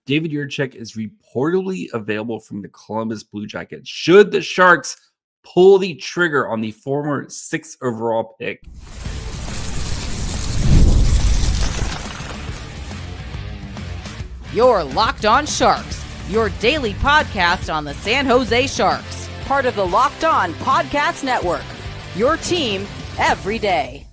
David Jiricek is reportedly available from the Columbus Blue Jackets. Should the Sharks pull the trigger on the former 6th overall pick? You're Locked On Sharks, your daily podcast on the San Jose Sharks, part of the Locked On Podcast Network, your team every day.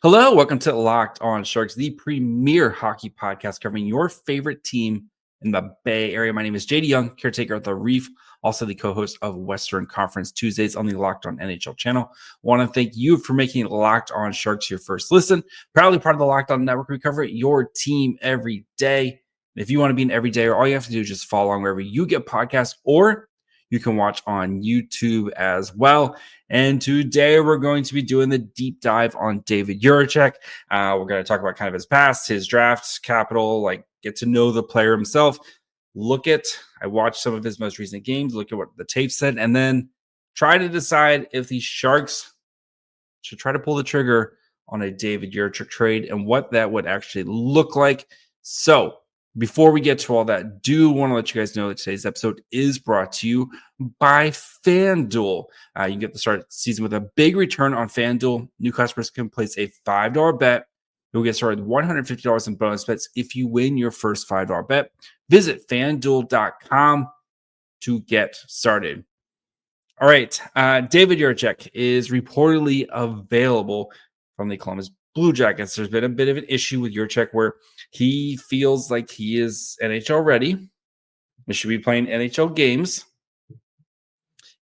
Hello, welcome to Locked On Sharks, the premier hockey podcast covering your favorite team in the Bay Area. My name is JD Young, caretaker at the Reef, also the co-host of Western Conference Tuesdays on the Locked On NHL channel. I want to thank you for making Locked On Sharks your first listen. Proudly part of the Locked On Network. We cover your team every day. If you want to be an everydayer, all you have to do is just follow along wherever you get podcasts, or you can watch on YouTube as well. And today we're going to be doing the deep dive on David Jiricek. We're going to talk about kind of his past, his drafts, capital, like get to know the player himself. I watched some of his most recent games, look at what the tape said, and then try to decide if the Sharks should try to pull the trigger on a David Jiricek trade and what that would actually look like. So before we get to all that, do want to let you guys know that today's episode is brought to you by FanDuel. You can get the start of the season with a big return on FanDuel. New customers can place a $5 bet. You'll get started with $150 in bonus bets if you win your first $5 bet. Visit FanDuel.com to get started. All right, David Jiricek is reportedly available from the Columbus Blue Jackets. There's been a bit of an issue with Jiricek where he feels like he is NHL ready. He should be playing NHL games.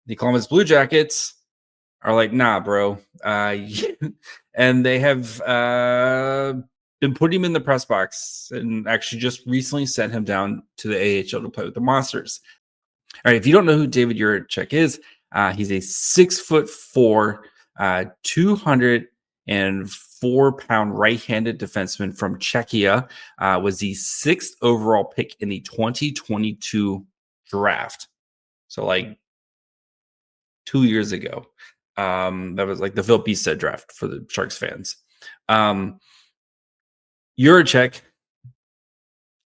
The Columbus Blue Jackets are like, nah, bro. And they have been putting him in the press box and actually just recently sent him down to the AHL to play with the Monsters. All right, if you don't know who David Jiricek is, he's a 6'4", 204-pound right-handed defenseman from Czechia. Was the 6th overall pick in the 2022 draft. So like 2 years ago. That was like the Phil Beested draft for the Sharks fans. Jiricek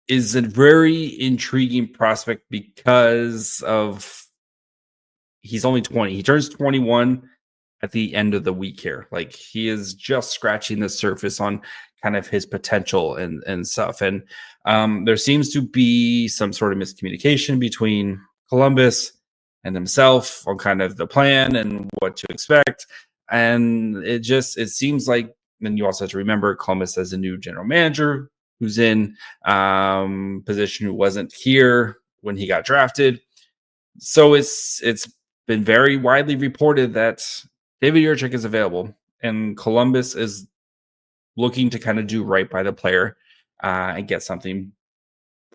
is a very intriguing prospect because of he's only 20. He turns 21 at the end of the week here. Like he is just scratching the surface on kind of his potential and stuff. And there seems to be some sort of miscommunication between Columbus and himself on kind of the plan and what to expect. And it seems like, and you also have to remember Columbus has a new general manager who's in position who wasn't here when he got drafted. So it's been very widely reported that David Jiricek is available and Columbus is looking to kind of do right by the player and get something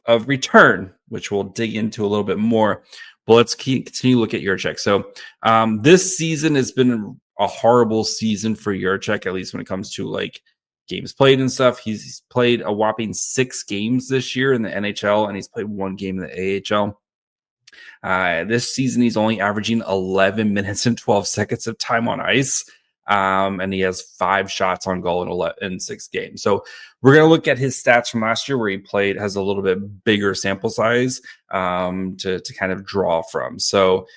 of return, which we'll dig into a little bit more. But let's continue to look at Jiricek. So this season has been a horrible season for Jiricek, at least when it comes to like games played and stuff. He's played a whopping 6 games this year in the NHL, and he's played 1 game in the AHL. This season, he's only averaging 11 minutes and 12 seconds of time on ice. And he has 5 shots on goal in 6 games. So we're going to look at his stats from last year where he played, has a little bit bigger sample size to kind of draw from. So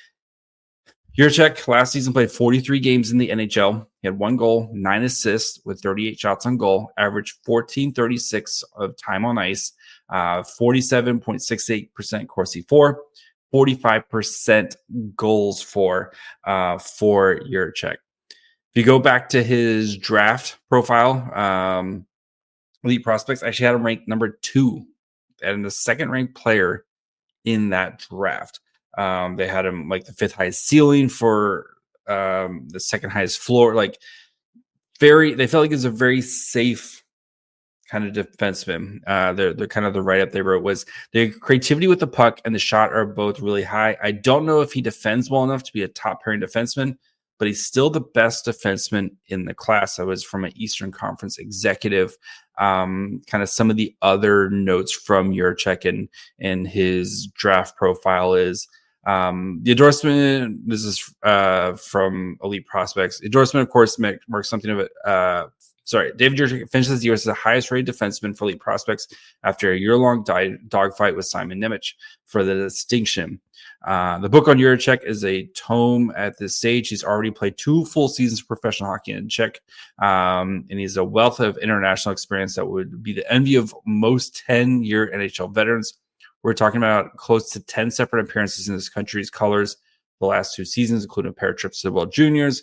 Jiricek last season played 43 games in the NHL. He had 1 goal, 9 assists with 38 shots on goal, averaged 14.36 of time on ice, 47.68% Corsi for, 45% goals for Jiricek. If you go back to his draft profile, Elite Prospects actually had him ranked number 2 and the second ranked player in that draft. They had him like the 5th highest ceiling for the 2nd highest floor. Like they felt like it was a very safe kind of defenseman. They're kind of the write-up they wrote was the creativity with the puck and the shot are both really high. I don't know if he defends well enough to be a top pairing defenseman, but he's still the best defenseman in the class. That was from an Eastern Conference executive. Kind of some of the other notes from Jiricek and his draft profile is the endorsement. This is from Elite Prospects. Endorsement, of course, marks something of David Jiricek finishes the year as the highest-rated defenseman for elite prospects after a year-long dogfight with Simon Nemec for the distinction. The book on Jiricek is a tome at this stage. He's already played 2 full seasons of professional hockey in Czech, and he's a wealth of international experience that would be the envy of most 10-year NHL veterans. We're talking about close to 10 separate appearances in this country's colors the last 2 seasons, including a pair of trips to the World Juniors,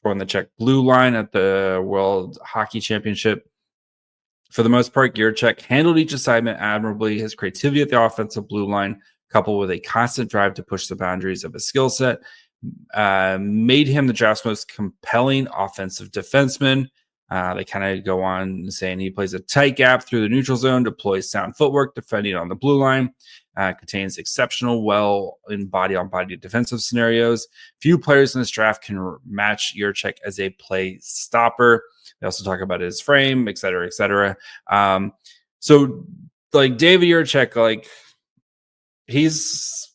on the Czech blue line at the World Hockey Championship. For the most part, Jiricek handled each assignment admirably. His creativity at the offensive blue line, coupled with a constant drive to push the boundaries of his skill set, made him the draft's most compelling offensive defenseman. They kind of go on saying he plays a tight gap through the neutral zone, deploys sound footwork, defending on the blue line, contains exceptional, well in body-on-body defensive scenarios. Few players in this draft can match Jiricek as a play stopper. They also talk about his frame, et cetera, et cetera. So, like, David Jiricek, like, he's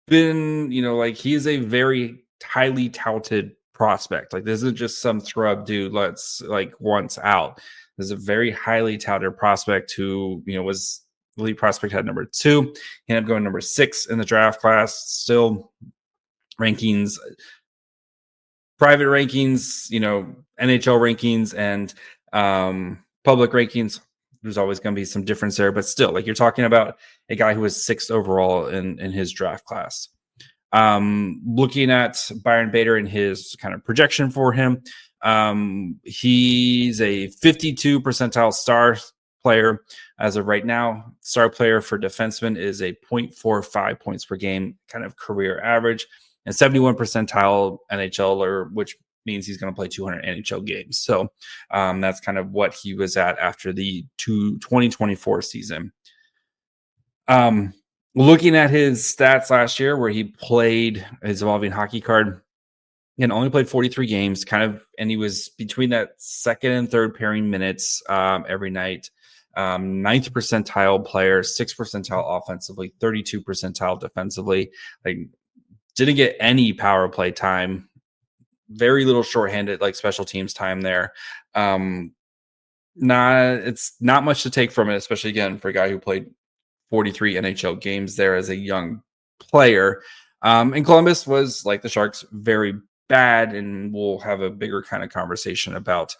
been, he is a very highly touted prospect. Like, this isn't just some scrub dude once out. This is a very highly touted prospect who, was elite prospect, had number 2. He ended up going number 6 in the draft class. Still rankings, private rankings, NHL rankings and public rankings. There's always going to be some difference there, but still, like, you're talking about a guy who was 6th overall in his draft class. Looking at Byron Bader and his kind of projection for him, he's a 52 percentile star player as of right now. Star player for defenseman is a 0.45 points per game kind of career average, and 71 percentile NHLer, which means he's going to play 200 NHL games. So that's kind of what he was at after the 2024 season. Looking at his stats last year, where he played his evolving hockey card and only played 43 games, and he was between that second and third pairing minutes every night. 9th percentile player, 6th percentile offensively, 32 percentile defensively. Like, didn't get any power play time, very little shorthanded, like, special teams time there. It's not much to take from it, especially again for a guy who played 43 NHL games there as a young player. And Columbus was, like the Sharks, very bad, and we'll have a bigger kind of conversation about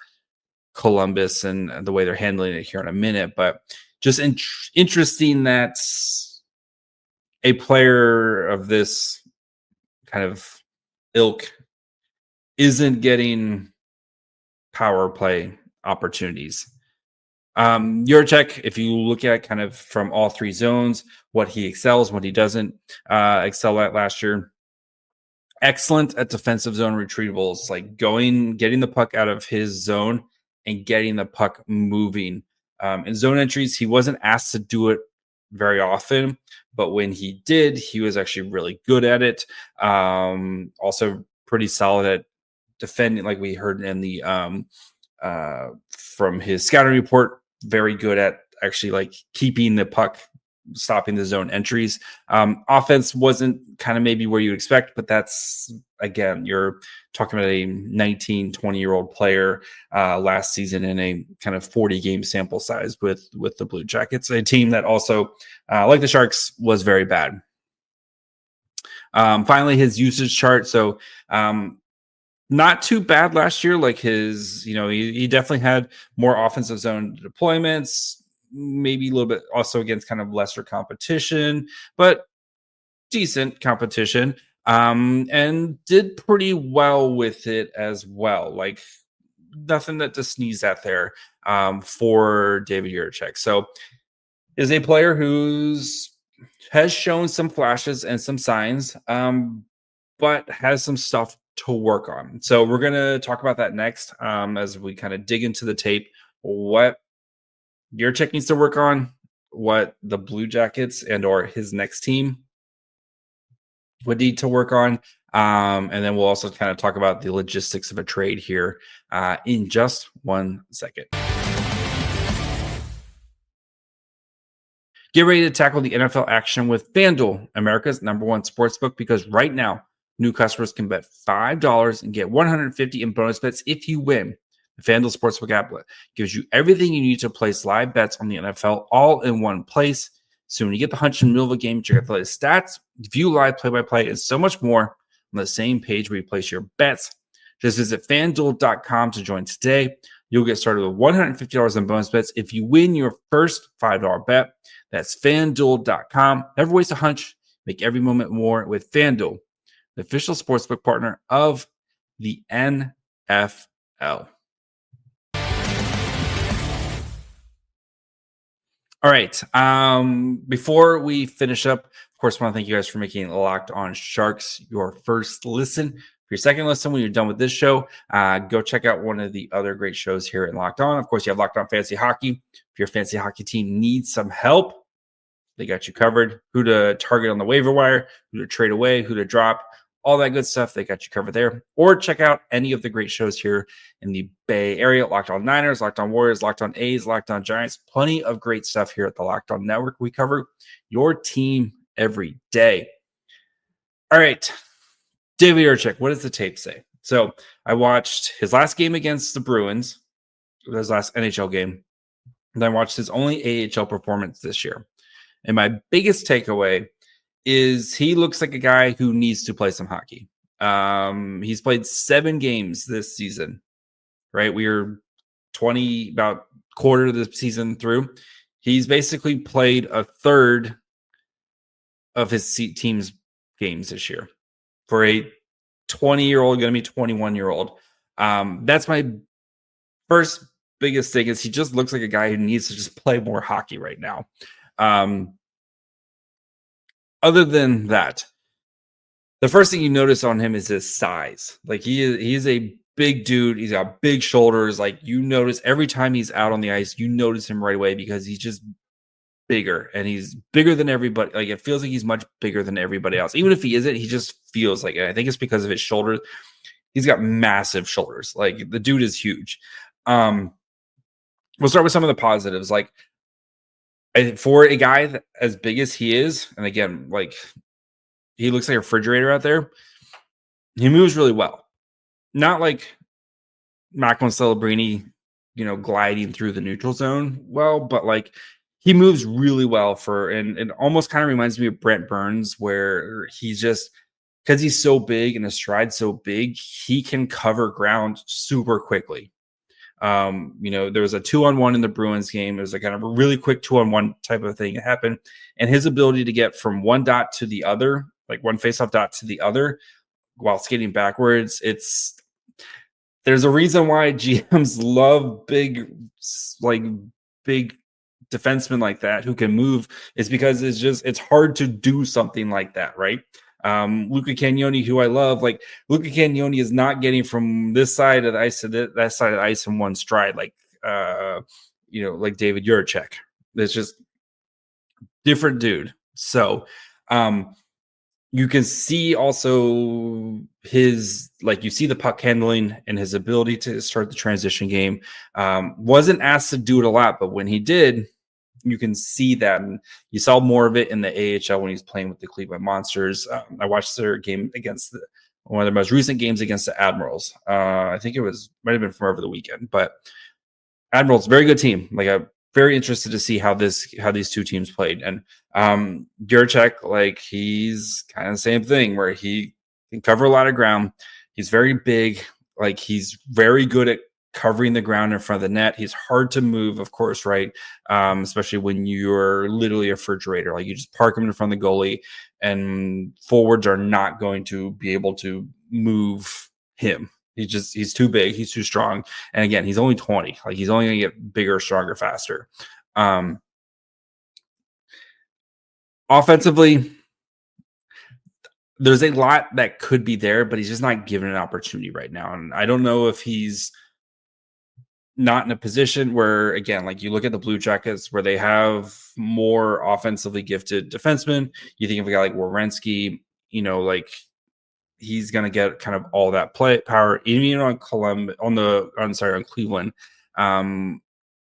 Columbus and the way they're handling it here in a minute. But just interesting that a player of this kind of ilk isn't getting power play opportunities. Jiricek, if you look at kind of from all 3 zones, what he excels, what he doesn't excel at last year. Excellent at defensive zone retrievals, like getting the puck out of his zone and getting the puck moving. In zone entries, he wasn't asked to do it very often, but when he did, he was actually really good at it. Also pretty solid at defending, like we heard in the from his scouting report, very good at actually like keeping the puck, stopping the zone entries. Offense wasn't kind of maybe where you expect, but that's, again, you're talking about a 19, 20-year-old player last season in a kind of 40-game sample size with the Blue Jackets, a team that also, like the Sharks, was very bad. Finally, his usage chart. So not too bad last year. Like his, he definitely had more offensive zone deployments, maybe a little bit also against kind of lesser competition, but decent competition, and did pretty well with it as well. Like nothing that to sneeze at there for David Jiricek. So is a player has shown some flashes and some signs, but has some stuff to work on. So we're going to talk about that next as we kind of dig into the tape, what Jiricek needs to work on, what the Blue Jackets and or his next team would need to work on. And then we'll also kind of talk about the logistics of a trade here in just 1 second. Get ready to tackle the NFL action with FanDuel, America's #1 sportsbook, because right now, new customers can bet $5 and get $150 in bonus bets if you win. The FanDuel Sportsbook app gives you everything you need to place live bets on the NFL all in one place. So when you get the hunch in the middle of a game, check out the latest stats, view live play-by-play, and so much more on the same page where you place your bets. Just visit FanDuel.com to join today. You'll get started with $150 in bonus bets if you win your first $5 bet. That's FanDuel.com. Never waste a hunch. Make every moment more with FanDuel, the official sportsbook partner of the NFL. All right. Before we finish up, of course, I want to thank you guys for making Locked On Sharks your first listen. For your second listen, when you're done with this show, go check out one of the other great shows here in Locked On. Of course, you have Locked On Fantasy Hockey. If your fantasy hockey team needs some help, they got you covered. Who to target on the waiver wire, who to trade away, who to drop, all that good stuff. They got you covered there. Or check out any of the great shows here in the Bay Area. Locked On Niners, Locked On Warriors, Locked On A's, Locked On Giants. Plenty of great stuff here at the Locked On Network. We cover your team every day. All right. David Jiricek, what does the tape say? So I watched his last game against the Bruins, his last NHL game. And I watched his only AHL performance this year. And my biggest takeaway is he looks like a guy who needs to play some hockey. He's played 7 games this season, right? We are about quarter of the season through. He's basically played a third of his team's games this year for a 20-year-old, going to be 21-year-old. That's my first biggest thing is he just looks like a guy who needs to just play more hockey right now. Other than that, the first thing you notice on him is his size. Like he's a big dude. He's got big shoulders. Like you notice every time he's out on the ice, you notice him right away because he's just bigger and he's bigger than everybody. Like it feels like he's much bigger than everybody else. Even if he isn't, he just feels like it. I think it's because of his shoulders. He's got massive shoulders. Like the dude is huge. We'll start with some of the positives. Like for a guy as big as he is, and again, like he looks like a refrigerator out there, he moves really well. Not like Macklin Celebrini, gliding through the neutral zone well, but like he moves really well and it almost kind of reminds me of Brent Burns, where he's just, because he's so big and his stride's so big, he can cover ground super quickly. There was a 2-on-1 in the Bruins game. It was a kind of a really quick 2-on-1 type of thing that happened. And his ability to get from one dot to the other, like one faceoff dot to the other while skating backwards, there's a reason why GMs love big defensemen like that who can move. Is because it's hard to do something like that, right? Luca Cagnoni, who I love, like Luca Cagnoni is not getting from this side of the ice to that side of the ice in one stride, like David Jiricek. It's just different dude. So you can see also his, like you see the puck handling and his ability to start the transition game. Wasn't asked to do it a lot, but when he did, you can see that, and you saw more of it in the AHL when he's playing with the Cleveland Monsters. I watched their game against one of their most recent games against the Admirals. I think might have been from over the weekend, but Admirals, very good team. Like I'm very interested to see how these two teams played. And Jiricek, like he's kind of the same thing where he can cover a lot of ground. He's very big. Like he's very good at covering the ground in front of the net. He's hard to move, of course, right? Especially when you're literally a refrigerator. Like you just park him in front of the goalie, and forwards are not going to be able to move him. He's too big. He's too strong. And again, he's only 20. Like he's only going to get bigger, stronger, faster. Offensively, there's a lot that could be there, but he's just not given an opportunity right now. And I don't know if he's not in a position where, again, like you look at the Blue Jackets where they have more offensively gifted defensemen. You think of a guy like Werenski, like he's going to get kind of all that play power. Even on Cleveland,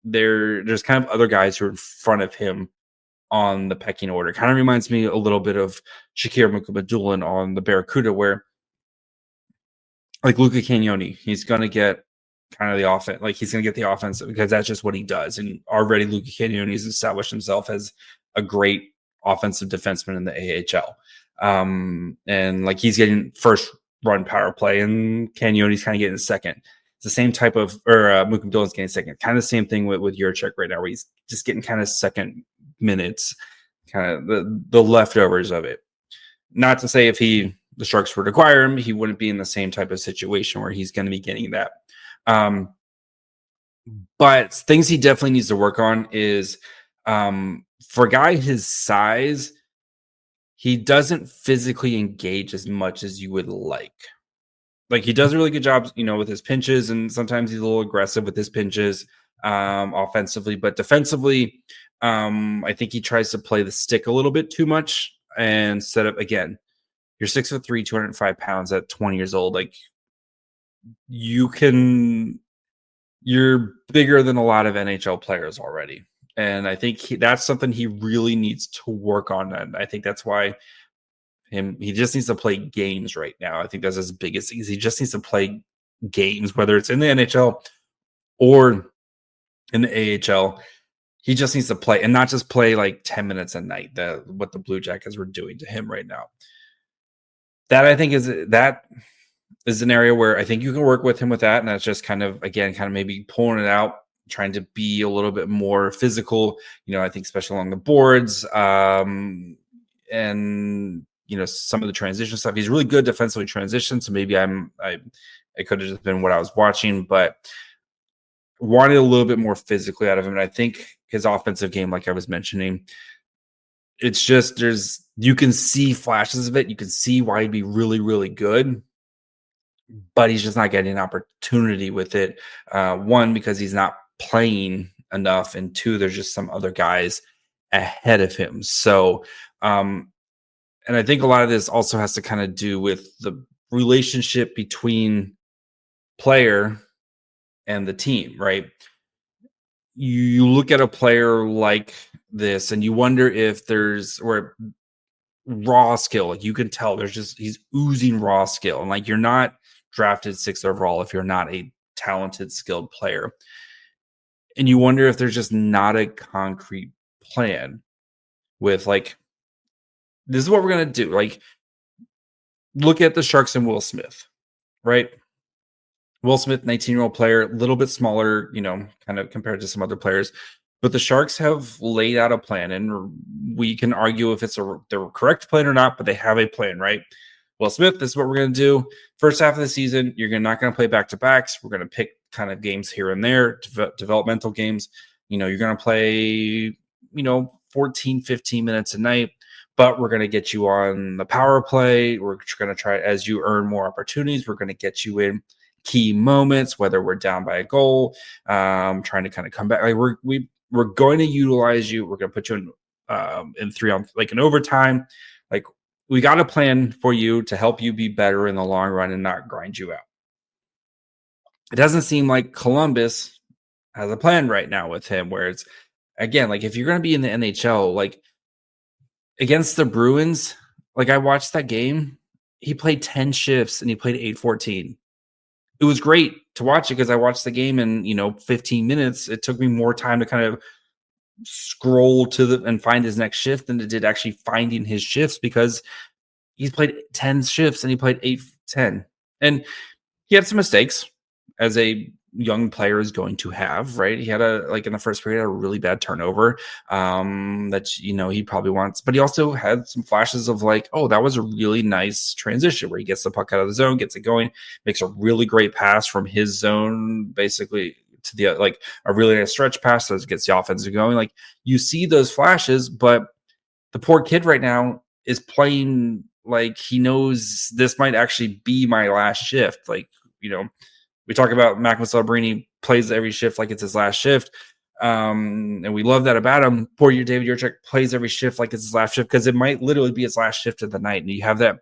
there's kind of other guys who are in front of him on the pecking order. Kind of reminds me a little bit of Shakir Mukhamadullin on the Barracuda, where like Luca Cagnoni, he's going to get kind of the offense. Like he's going to get the offense because that's just what he does. And already Luca Cagnoni's established himself as a great offensive defenseman in the AHL. And like he's getting first run power play, and Cagnoni's kind of getting second. It's the same type of, or Mukim Dillon's getting second. Kind of the same thing with Jiricek right now, where he's just getting kind of second minutes, kind of the leftovers of it. Not to say if the Sharks were to acquire him, he wouldn't be in the same type of situation where he's going to be getting that. But things he definitely needs to work on is for a guy his size, he doesn't physically engage as much as you would like. Like he does a really good job, with his pinches, and sometimes he's a little aggressive with his pinches offensively, but defensively, I think he tries to play the stick a little bit too much and set up again. You're 6'3", 205 pounds at 20 years old. Like you're bigger than a lot of NHL players already. And I think that's something he really needs to work on. And I think that's why he just needs to play games right now. I think that's his biggest thing. He just needs to play games, whether it's in the NHL or in the AHL. He just needs to play and not just play like 10 minutes a night, what the Blue Jackets were doing to him right now. That I think is an area where I think you can work with him with that. And that's just kind of maybe pulling it out, trying to be a little bit more physical, I think especially along the boards, and some of the transition stuff. He's really good defensively transition. So maybe I could have just been what I was watching, but wanted a little bit more physically out of him. And I think his offensive game, like I was mentioning, it's just, you can see flashes of it. You can see why he'd be really, really good, but he's just not getting an opportunity with it. One, because he's not playing enough, and two, there's just some other guys ahead of him. So, and I think a lot of this also has to kind of do with the relationship between player and the team, right? You look at a player like this and you wonder if there's raw skill. Like you can tell he's oozing raw skill. And like you're not drafted 6th overall if you're not a talented, skilled player. And you wonder if there's just not a concrete plan with like, this is what we're going to do. Like, look at the Sharks and Will Smith, right? Will Smith, 19-year-old player, a little bit smaller, kind of compared to some other players. But the Sharks have laid out a plan, and we can argue if it's the correct plan or not, but they have a plan, right? Will Smith, this is what we're going to do. First half of the season, you're not going to play back-to-backs. We're going to pick kind of games here and there, developmental games. You're going to play, 14, 15 minutes a night, but we're going to get you on the power play. We're going to try, as you earn more opportunities, we're going to get you in key moments, whether we're down by a goal, trying to kind of come back. Like we're going to utilize you. We're going to put you in 3 on like an overtime. Like we got a plan for you to help you be better in the long run and not grind you out. It doesn't seem like Columbus has a plan right now with him, where it's, again, like if you're going to be in the NHL, like against the Bruins, like I watched that game, he played 10 shifts and he played 8-14. It was great to watch it because I watched the game in, 15 minutes. It took me more time to kind of scroll and find his next shift than it did actually finding his shifts, because he's played 10 shifts and he played 8-10. And he had some mistakes, as a young player is going to have, right? He had in the first period, a really bad turnover that, he probably wants, but he also had some flashes of like, oh, that was a really nice transition where he gets the puck out of the zone, gets it going, makes a really great pass from his zone, basically to the, like a really nice stretch pass that gets the offense going. Like you see those flashes, but the poor kid right now is playing like he knows this might actually be my last shift. Like, we talk about Macklin Celebrini plays every shift like it's his last shift. And we love that about him. Poor David Jiricek plays every shift like it's his last shift, because it might literally be his last shift of the night. And you have that,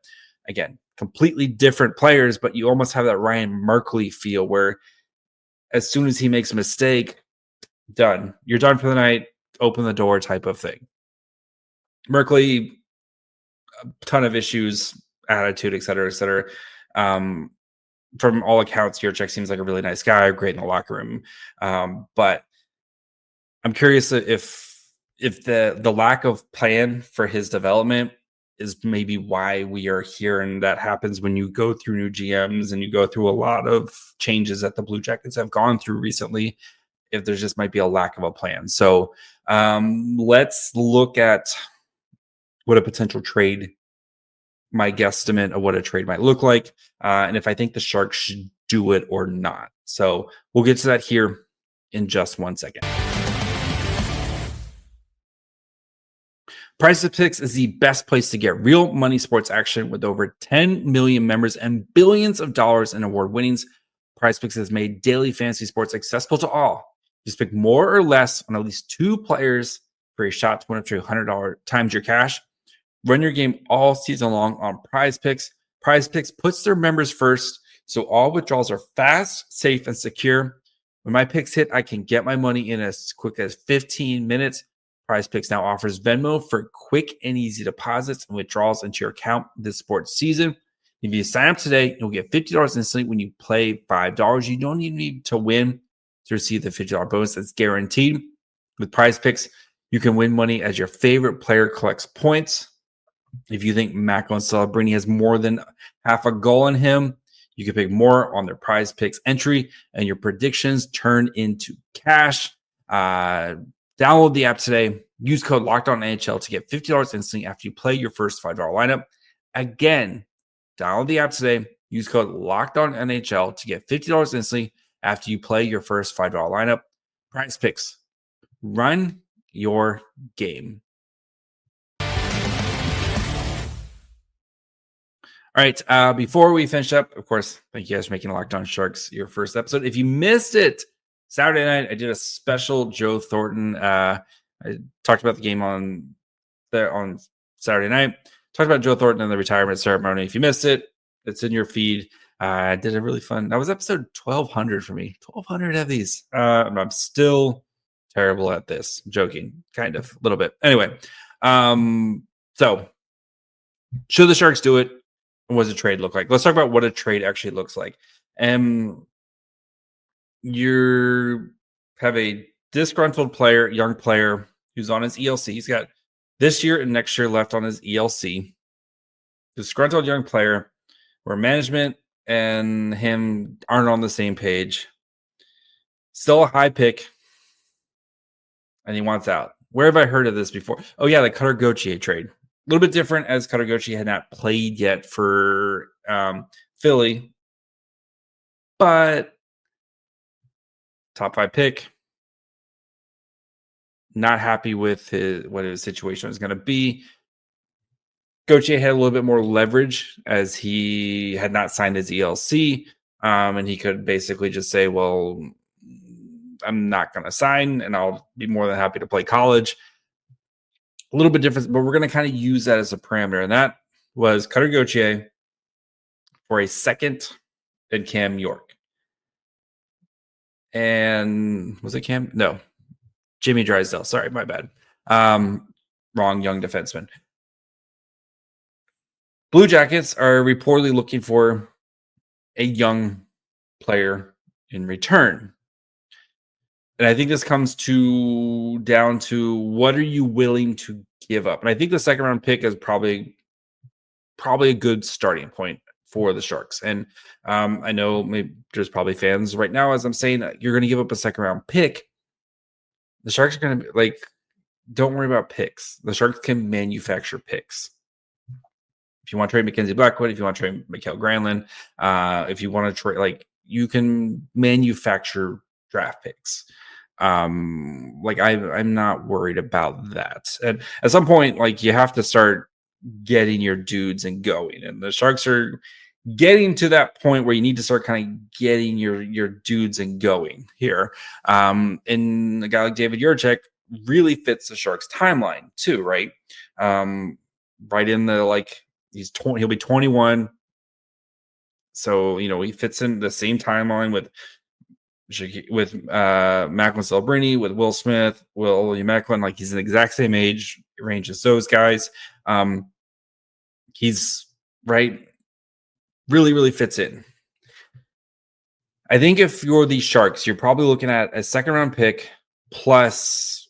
again, completely different players, but you almost have that Ryan Merkley feel where as soon as he makes a mistake, done. You're done for the night, open the door type of thing. Merkley, a ton of issues, attitude, et cetera, et cetera. from all accounts, Jiricek seems like a really nice guy, great in the locker room. But I'm curious if the lack of plan for his development is maybe why we are here, and that happens when you go through new GMs and you go through a lot of changes that the Blue Jackets have gone through recently. If there's just might be a lack of a plan. So let's look at what a potential trade, my guesstimate of what a trade might look like, and if I think the Sharks should do it or not. So we'll get to that here in just 1 second. Prize Picks is the best place to get real money sports action with over 10 million members and billions of dollars in award winnings. Prize Picks has made daily fantasy sports accessible to all. Just pick more or less on at least 2 players for a shot to win up to $100 times your cash. Run your game all season long on Prize Picks. Prize Picks puts their members first, so all withdrawals are fast, safe, and secure. When my picks hit, I can get my money in as quick as 15 minutes. Prize Picks now offers Venmo for quick and easy deposits and withdrawals into your account this sports season. If you sign up today, you'll get $50 instantly when you play $5. You don't even need to win to receive the $50 bonus that's guaranteed. With Prize Picks, you can win money as your favorite player collects points. If you think Macklin Celebrini has more than half a goal in him, you can pick more on their Prize Picks entry, and your predictions turn into cash. Download the app today. Use code LOCKEDONNHL to get $50 instantly after you play your first $5 lineup. Again, download the app today. Use code LOCKEDONNHL to get $50 instantly after you play your first $5 lineup. Prize Picks. Run your game. All right. Before we finish up, of course, thank you guys for making Locked On Sharks your first episode. If you missed it, Saturday night, I did a special Joe Thornton. I talked about the game on Saturday night. Talked about Joe Thornton and the retirement ceremony. If you missed it, it's in your feed. I did a really fun. That was episode 1200 for me. 1200 of these. I'm still terrible at this. I'm joking, kind of, a little bit. Anyway, so should the Sharks do it? What does a trade look like? Let's talk about what a trade actually looks like. You have a disgruntled player, young player, who's on his ELC. He's got this year and next year left on his ELC. Disgruntled young player where management and him aren't on the same page. Still a high pick, and he wants out. Where have I heard of this before? Oh, yeah, the Cutter Gauthier trade. A little bit different as Cutter Gauthier had not played yet for Philly, but top 5 pick. Not happy with what his situation was going to be. Gauthier had a little bit more leverage as he had not signed his ELC, and he could basically just say, well, I'm not going to sign, and I'll be more than happy to play college. A little bit different, but we're going to kind of use that as a parameter, and that was Cutter Gauthier for a second and Cam York. And was it Cam? No. Jimmy Drysdale. Sorry, my bad. Wrong young defenseman. Blue Jackets are reportedly looking for a young player in return. And I think this comes down to what are you willing to give up? And I think the second round pick is probably a good starting point for the Sharks. And I know maybe there's probably fans right now as I'm saying you're going to give up a second round pick. The Sharks are going to be like, don't worry about picks. The Sharks can manufacture picks. If you want to trade Mackenzie Blackwood, if you want to trade Mikael Granlund, if you want to trade, you can manufacture draft picks. I'm not worried about that. And at some point, you have to start getting your dudes and going. And the Sharks are getting to that point where you need to start kind of getting your dudes and going here. And a guy like David Jiricek really fits the Sharks timeline too, right? Right in the he'll be 21. So, he fits in the same timeline with Macklin Celebrini, with Will Smith, William Macklin. He's in the exact same age range as those guys. He's right. Really, really fits in. I think if you're the Sharks, you're probably looking at a second round pick plus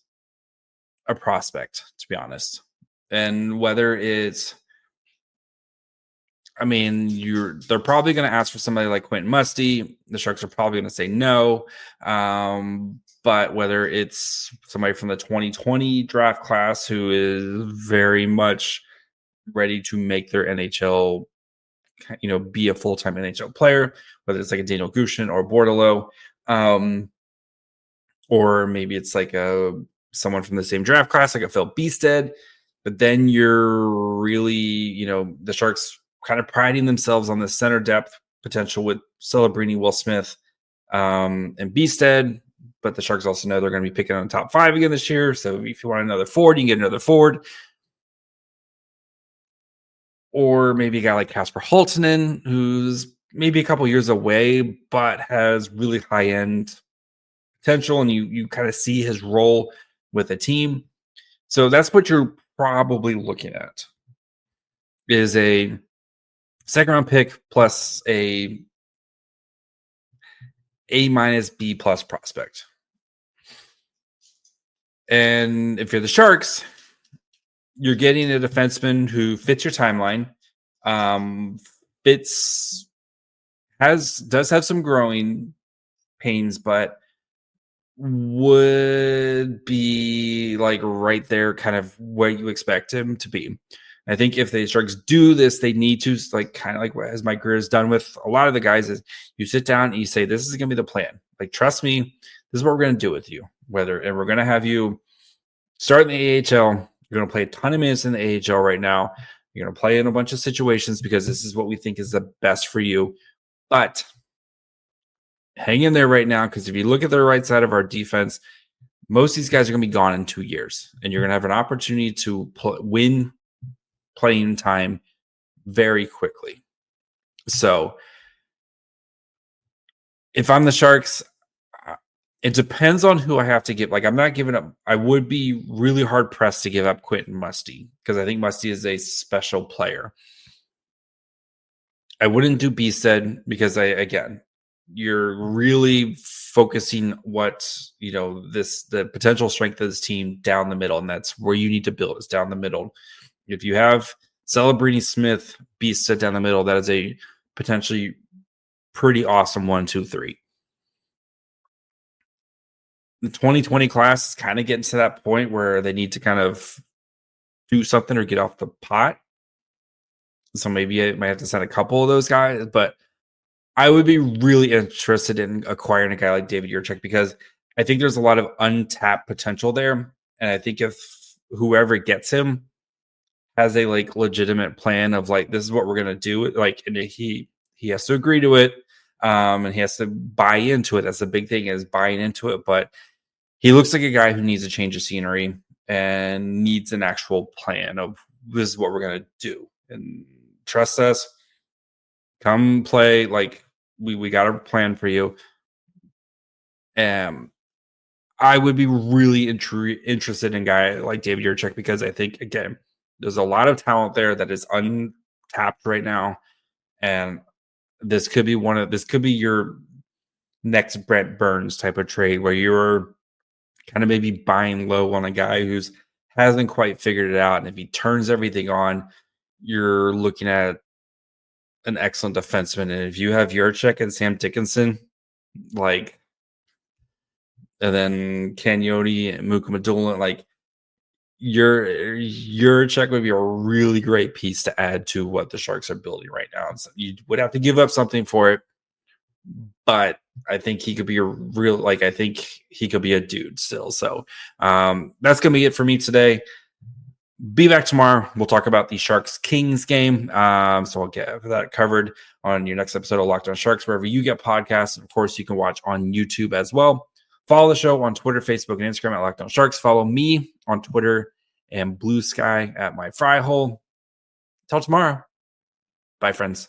a prospect, to be honest. And whether it's, I mean, they're probably going to ask for somebody like Quentin Musty. The Sharks are probably going to say no. But whether it's somebody from the 2020 draft class who is very much ready to make their NHL, be a full-time NHL player, whether it's like a Daniel Gushin or Bordeleau, or maybe it's like someone from the same draft class, like a Phil Beestead. But then you're really, the Sharks kind of priding themselves on the center depth potential with Celebrini, Will Smith, and Beestead. But the Sharks also know they're going to be picking on the top 5 again this year. So if you want another forward, you can get another forward. Or maybe a guy like Kasper Holtonen, who's maybe a couple years away, but has really high-end potential, and you kind of see his role with the team. So that's what you're probably looking at, is a second-round pick plus a A-B+ prospect. And if you're the Sharks, you're getting a defenseman who fits your timeline, does have some growing pains, but would be like right there, kind of where you expect him to be. I think if the Sharks do this, they need to, like, kind of like as Mike Grier has done with a lot of the guys, is you sit down and you say, this is going to be the plan. Like, trust me, this is what we're going to do with you. And we're going to have you start in the AHL. You're going to play a ton of minutes in the AHL right now. You're going to play in a bunch of situations because this is what we think is the best for you. But hang in there right now, because if you look at the right side of our defense, most of these guys are going to be gone in 2 years, and you're going to have an opportunity to win playing time very quickly. So if I'm the Sharks, it depends on who I have to give. Like, I'm not giving up. I would be really hard pressed to give up Quentin Musty, because I think Musty is a special player. I wouldn't do Beestead, because you're really focusing the potential strength of this team down the middle, and that's where you need to build, is down the middle. If you have Celebrini, Smith, Beestead down the middle, that is a potentially pretty awesome 1, 2, 3. The 2020 class is kind of getting to that point where they need to kind of do something or get off the pot. So maybe I might have to send a couple of those guys, but I would be really interested in acquiring a guy like David Jiricek, because I think there's a lot of untapped potential there. And I think if whoever gets him has a legitimate plan of this is what we're going to do, and he has to agree to it. And he has to buy into it. That's the big thing, is buying into it. But he looks like a guy who needs a change of scenery and needs an actual plan of, this is what we're going to do. And trust us, come play. We got a plan for you. I would be really interested in a guy like David Jiricek, because I think, again, there's a lot of talent there that is untapped right now. And this could be your next Brent Burns type of trade, where you're kind of maybe buying low on a guy who's hasn't quite figured it out. And if he turns everything on, you're looking at an excellent defenseman. And if you have Jiricek and Sam Dickinson, and then Cagnoni and Mukamadula, Jiricek would be a really great piece to add to what the Sharks are building right now. So you would have to give up something for it, but I think he could be I think he could be a dude still. So that's going to be it for me today. Be back tomorrow. We'll talk about the Sharks-Kings game. So I'll get that covered on your next episode of Locked On Sharks, wherever you get podcasts. And of course, you can watch on YouTube as well. Follow the show on Twitter, Facebook, and Instagram at Locked On Sharks. Follow me on Twitter and Blue Sky at My Fry Hole. Till tomorrow. Bye, friends.